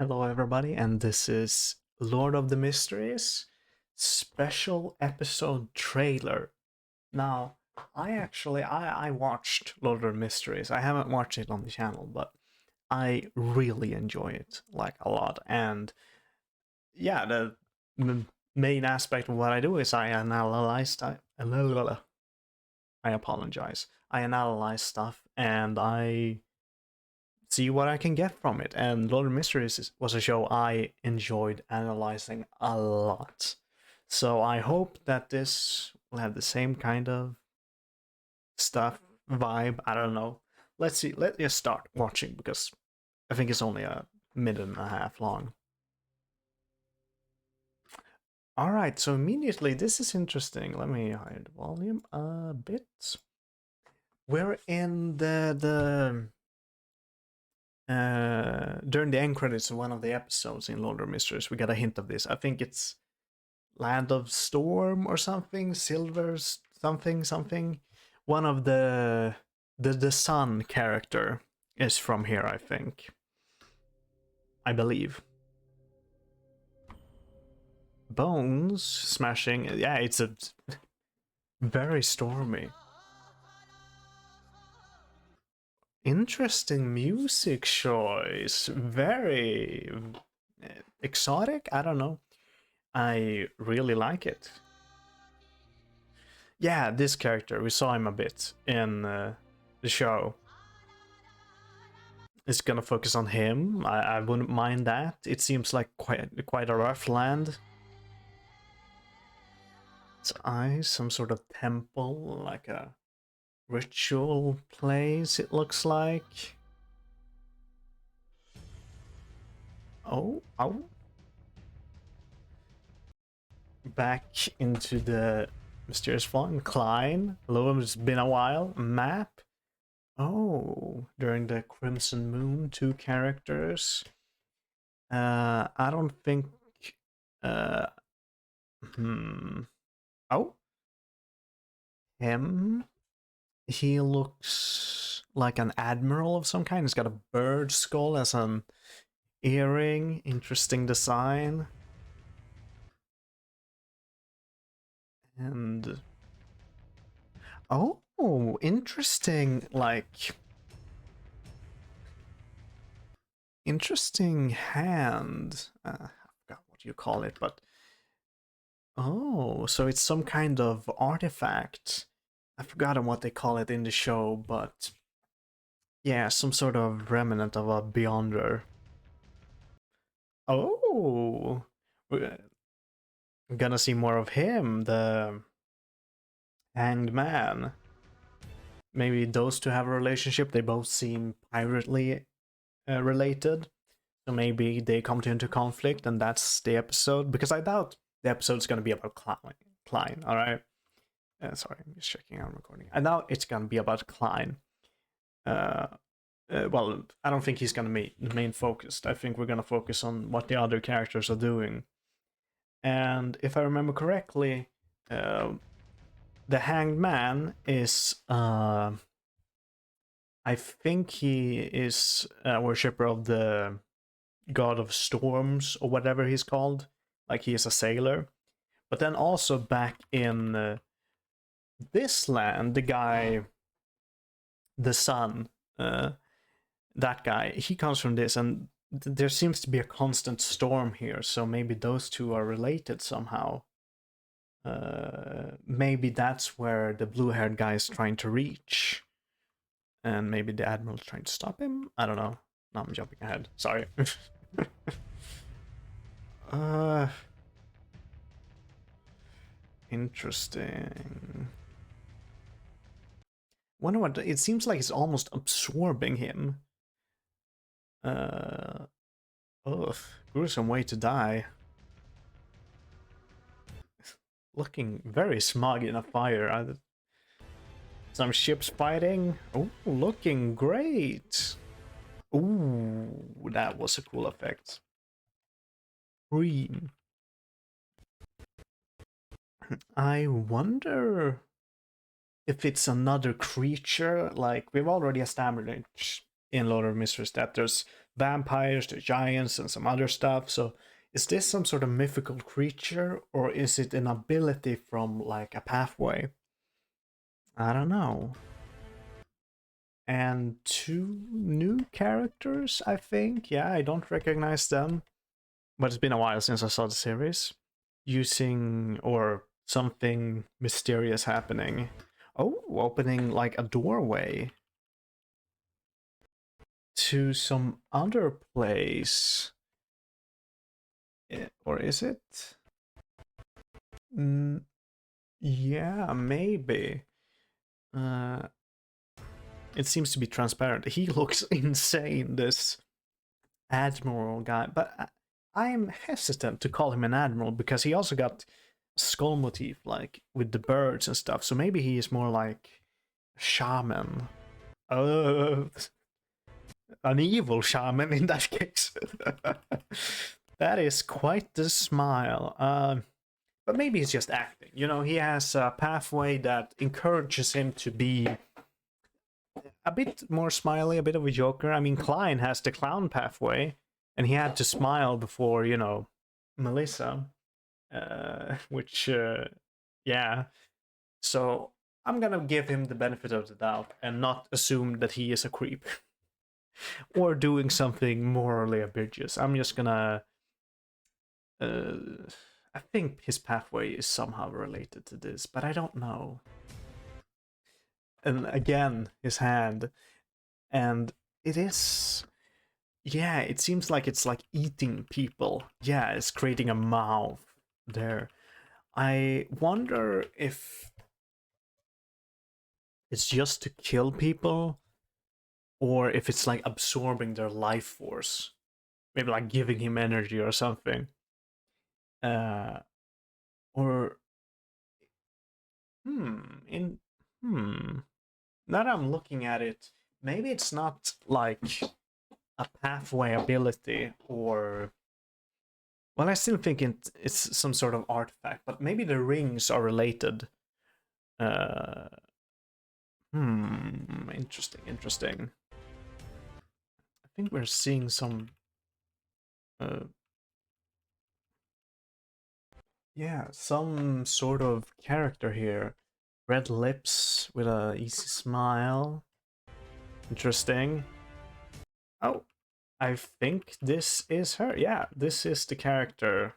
Hello, everybody, and this is Lord of the Mysteries special episode trailer. Now, I watched Lord of the Mysteries. I haven't watched it on the channel, but I really enjoy it like a lot. And yeah, the main aspect of what I do is I analyze. I apologize. I analyze stuff and I see what I can get from it. And Lord of Mysteries was a show I enjoyed analyzing a lot. So I hope that this will have the same kind of stuff, vibe. I don't know. Let's see. Let's just start watching because I think it's only a minute and a half long. All right, so immediately this is interesting. Let me hide the volume a bit. We're in during the end credits of one of the episodes in Lord of Mysteries, we got a hint of this. I think it's Land of Storm or something, Silver something. One of the sun character is from here, I think. I believe. Bones smashing. Yeah, it's a very stormy. Interesting music choice. Very exotic. I don't know. I really like it. Yeah, this character, we saw him a bit in the show. It's gonna focus on him. I wouldn't mind that. It seems like quite a rough land. It's eyes, some sort of temple, like a ritual place, it looks like. Oh. Back into the mysterious fallen. Klein. Hello, it's been a while. Map. Oh, during the Crimson Moon, two characters. I don't think. Uh, Oh, him. He looks like an admiral of some kind. He's got a bird skull as an earring. Interesting design. And oh, interesting. Like interesting hand. I forgot what you call it, but oh, so it's some kind of artifact. I've forgotten what they call it in the show, but yeah, some sort of remnant of a Beyonder. Oh, we're gonna see more of him, the Hanged Man. Maybe those two have a relationship. They both seem pirately related. So maybe they come into conflict, and that's the episode. Because I doubt the episode's gonna be about Klein. All right. Sorry, I'm just checking out recording. I doubt it's gonna be about Klein. Well, I don't think he's gonna be the main focus. I think we're gonna focus on what the other characters are doing. And if I remember correctly, the Hanged Man is I think he is a worshipper of the god of storms or whatever he's called. Like he is a sailor. But then also back in this land, the guy, the sun, that guy, he comes from this, and there seems to be a constant storm here. So maybe those two are related somehow. Maybe that's where the blue-haired guy is trying to reach, and maybe the admiral's trying to stop him. I don't know. Now I'm jumping ahead. Sorry. Interesting. Wonder what it seems like it's almost absorbing him. Ugh, gruesome way to die. Looking very smug in a fire. Some ships fighting. Oh, looking great. Ooh, that was a cool effect. Green. I wonder if it's another creature. Like we've already established in Lord of Mysteries that there's vampires to giants and some other stuff. So is this some sort of mythical creature, or is it an ability from like a pathway? I don't know. And 2 new characters, I think. Yeah, I don't recognize them, but it's been a while since I saw the series. Using or something mysterious happening. Oh, opening like a doorway to some other place. Or is it? Yeah, maybe. It seems to be transparent. He looks insane, this admiral guy, but I'm hesitant to call him an admiral because he also got skull motif, like with the birds and stuff. So maybe he is more like a shaman. An evil shaman in that case. That is quite the smile. But maybe he's just acting. You know, he has a pathway that encourages him to be a bit more smiley, a bit of a joker. I mean, Klein has the clown pathway, and he had to smile before, you know, Melissa. Which, yeah. So I'm gonna give him the benefit of the doubt and not assume that he is a creep or doing something morally ambiguous. I'm just gonna. I think his pathway is somehow related to this, but I don't know. And again, his hand, and it is. Yeah, it seems like it's like eating people. Yeah, it's creating a mouth there. I wonder if it's just to kill people, or if it's like absorbing their life force. Maybe like giving him energy or something. Or in now that I'm looking at it, maybe it's not like a pathway ability, or well, I still think it's some sort of artifact, but maybe the rings are related. Interesting. I think we're seeing some yeah, some sort of character here. Red lips with a easy smile. Interesting. Oh, I think this is her. Yeah, this is the character.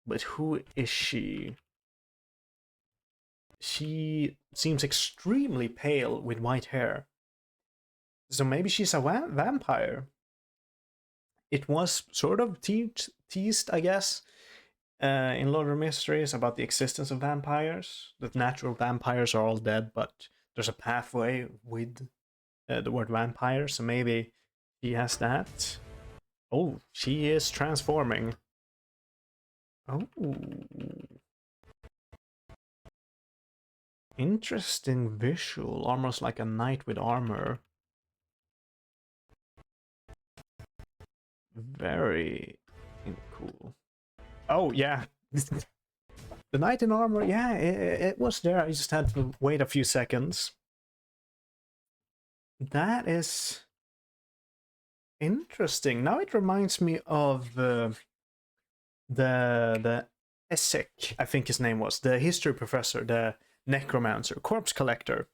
But who is she? She seems extremely pale with white hair. So maybe she's a vampire. It was sort of teased, I guess, in Lord of Mysteries about the existence of vampires. That natural vampires are all dead, but there's a pathway with the word vampire. So maybe she has that. Oh, she is transforming. Oh. Interesting visual, almost like a knight with armor. Very cool. Oh, yeah. The knight in armor, yeah, it was there. I just had to wait a few seconds. That is interesting. Now it reminds me of the Essek, I think his name was, the history professor, the necromancer, corpse collector,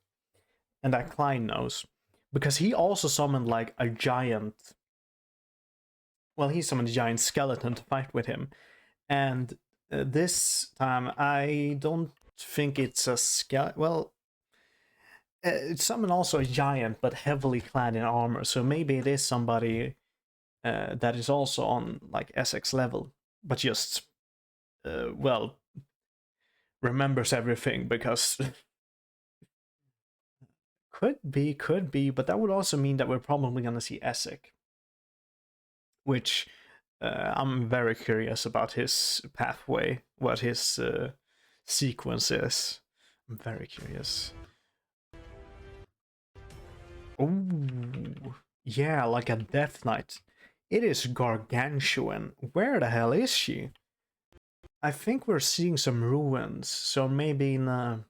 and that Klein knows, because he also summoned like a giant. Well, he summoned a giant skeleton to fight with him, and this time I don't think it's a skeleton. Well, it summoned also a giant, but heavily clad in armor. So maybe it is somebody that is also on like Essex level, but just well, remembers everything, because could be, but that would also mean that we're probably gonna see Essek, which I'm very curious about his pathway, what his sequence is. I'm very curious. Oh, yeah, like a Death Knight. It is gargantuan. Where the hell is she? I think we're seeing some ruins, so maybe in a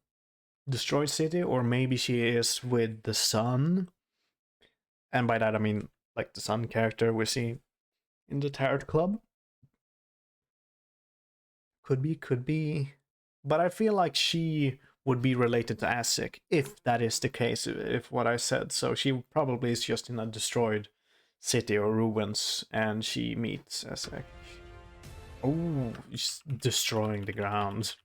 destroyed city, or maybe she is with the sun. And by that I mean like the Sun character we see in the Tarot Club. Could be, could be. But I feel like she would be related to Asik, if that is the case, if what I said. So she probably is just in a destroyed city or ruins, and she meets Asik. Oh, she's destroying the ground.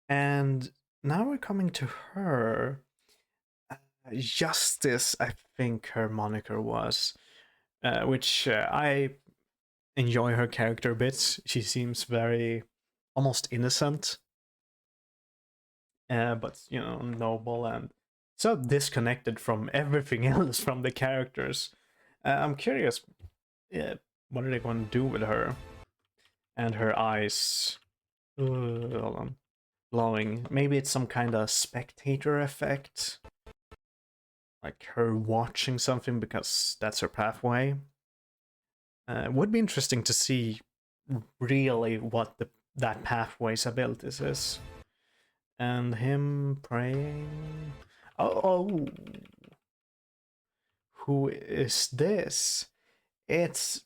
And now we're coming to her. Justice, I think her moniker was, which I enjoy her character bits. She seems very almost innocent, but you know, noble and so disconnected from everything else from the characters. I'm curious, what are they going to do with her and her eyes? Hold on, glowing. Maybe it's some kind of spectator effect, like her watching something because that's her pathway. Would be interesting to see really what that pathway's abilities is. And him praying. Oh, who is this? It's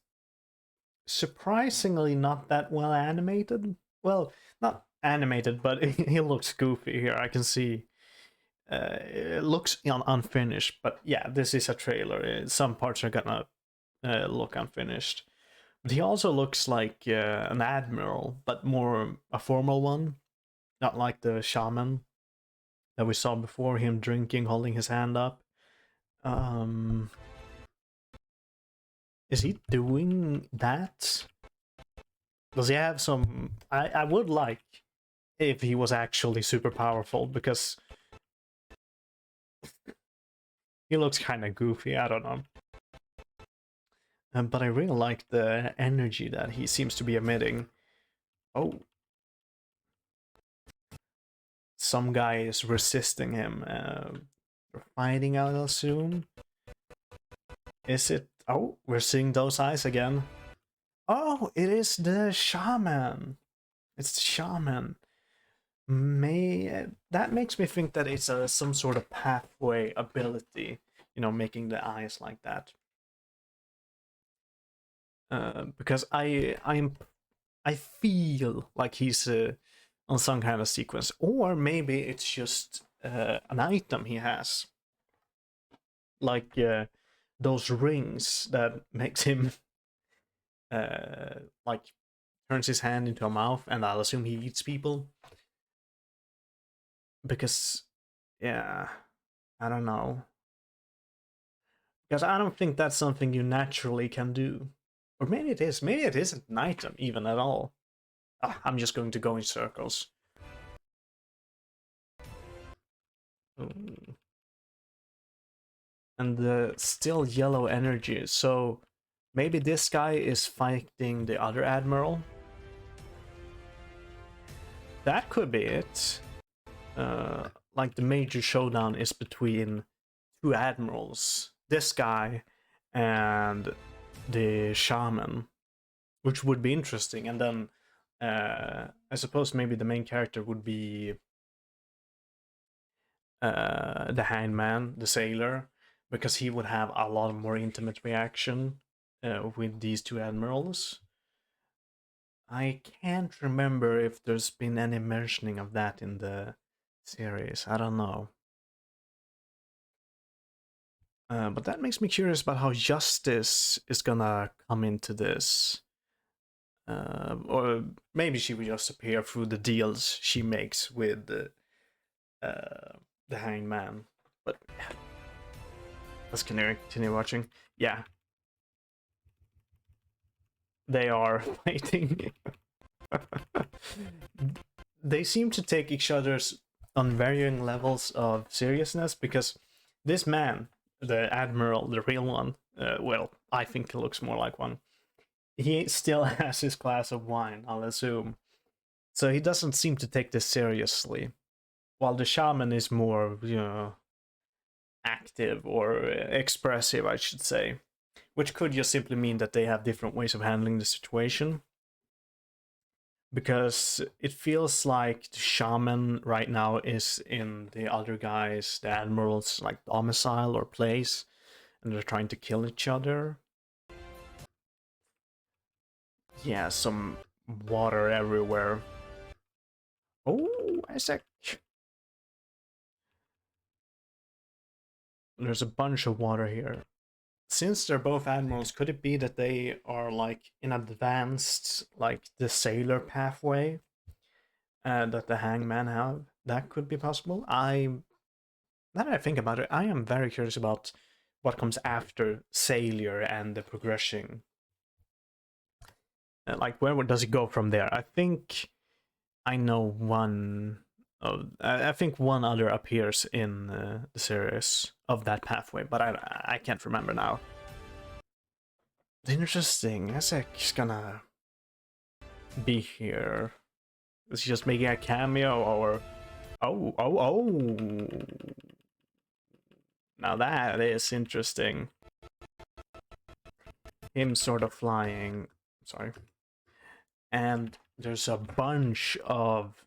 surprisingly not that well animated. Well, not animated, but he looks goofy here. I can see. It looks unfinished, but yeah, this is a trailer. Some parts are gonna look unfinished. But he also looks like an admiral, but more a formal one, not like the shaman that we saw before. Him drinking, holding his hand up. Is he doing that? Does he have some? I would like if he was actually super powerful, because he looks kind of goofy. I don't know. But I really like the energy that he seems to be emitting. Oh. Some guy is resisting him. Fighting, I'll assume. Is it? Oh, we're seeing those eyes again. Oh, it is the shaman. It's the shaman. That makes me think that it's some sort of pathway ability, you know, making the eyes like that. Because I feel like he's on some kind of sequence, or maybe it's just an item he has, like those rings that makes him like turns his hand into a mouth, and I'll assume he eats people. Because yeah, I don't know. Because I don't think that's something you naturally can do. Or maybe it is. Maybe it isn't an item even at all. I'm just going to go in circles. Ooh. And the still yellow energy. So maybe this guy is fighting the other admiral. That could be it. Like the major showdown is between two admirals. This guy and the shaman, which would be interesting. And then I suppose maybe the main character would be the hangman, the sailor, because he would have a lot more intimate reaction with these two admirals. I can't remember if there's been any mentioning of that in the series. I don't know. But that makes me curious about how Justice is gonna come into this. Or maybe she will just appear through the deals she makes with the hangman. But yeah. Let's continue watching. Yeah. They are fighting. They seem to take each other's on varying levels of seriousness, because this man, the admiral, the real one, well, I think he looks more like one. He still has his glass of wine, I'll assume. So he doesn't seem to take this seriously. While the shaman is more, you know, active or expressive, I should say. Which could just simply mean that they have different ways of handling the situation. because it feels like the shaman right now is in the other guys, the admiral's like domicile or place, and they're trying to kill each other. Yeah, some water everywhere. Oh, Isaac. There's a bunch of water here. Since they're both admirals, could it be that they are like in advanced, like the sailor pathway that the hangman have? That could be possible. Now that I think about it, I am very curious about what comes after sailor and the progression. Like, where does it go from there? I think I know one. I think one other appears in the series of that pathway, but I can't remember now. Interesting. Ezek's gonna be here. Is he just making a cameo, or oh? Now that is interesting. Him sort of flying. Sorry. And there's a bunch of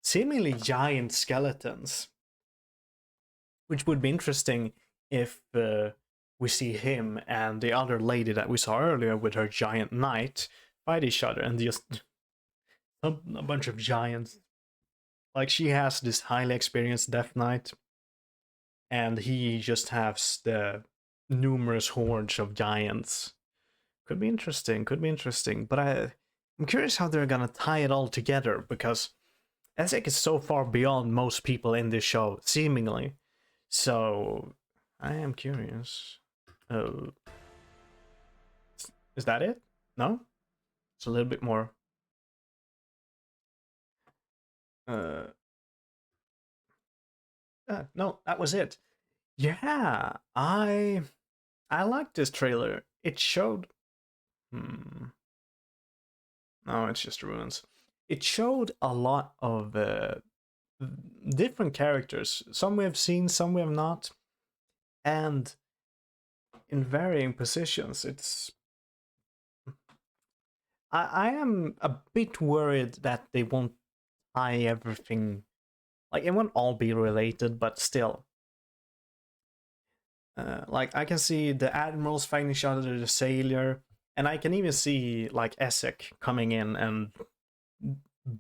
seemingly giant skeletons, which would be interesting if we see him and the other lady that we saw earlier with her giant knight fight each other, and just a bunch of giants. Like, she has this highly experienced Death Knight, and he just has the numerous hordes of giants. Could be interesting, but I'm curious how they're gonna tie it all together, because Ezek is so far beyond most people in this show, seemingly. So I am curious. Is that it? No? It's a little bit more. No, that was it. Yeah, I like this trailer. It showed. No, it's just ruins. It showed a lot of different characters. Some we have seen, some we have not, and in varying positions. I am a bit worried that they won't tie everything. Like, it won't all be related, but still. Like, I can see the admirals fighting each other, the sailor, and I can even see like Ezek coming in and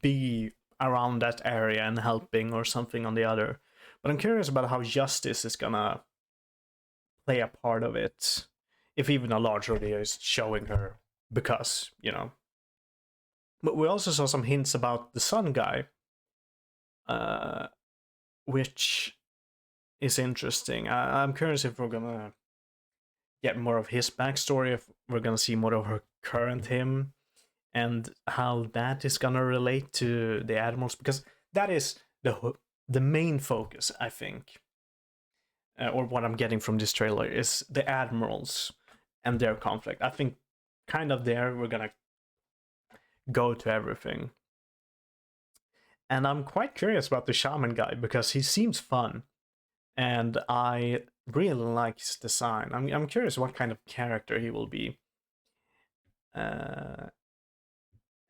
be around that area and helping or something on the other. But I'm curious about how Justice is gonna play a part of it, if even a large audio is showing her, because, you know. But we also saw some hints about the Sun guy, which is interesting. I'm curious if we're gonna get more of his backstory, if we're gonna see more of her current him, and how that is gonna relate to the admirals, because that is the main focus, I think, or what I'm getting from this trailer is the admirals and their conflict. I think kind of there we're gonna go to everything. And I'm quite curious about the shaman guy, because he seems fun, and I really like his design. I'm curious what kind of character he will be.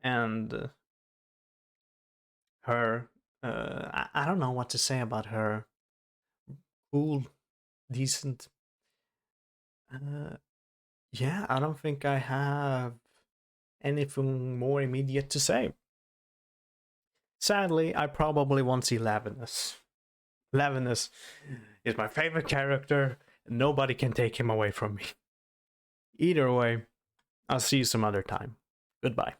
And her, I don't know what to say about her. Cool, decent. Yeah, I don't think I have anything more immediate to say. Sadly, I probably won't see Lavinus. Lavinus is my favorite character, and nobody can take him away from me. Either way, I'll see you some other time. Goodbye.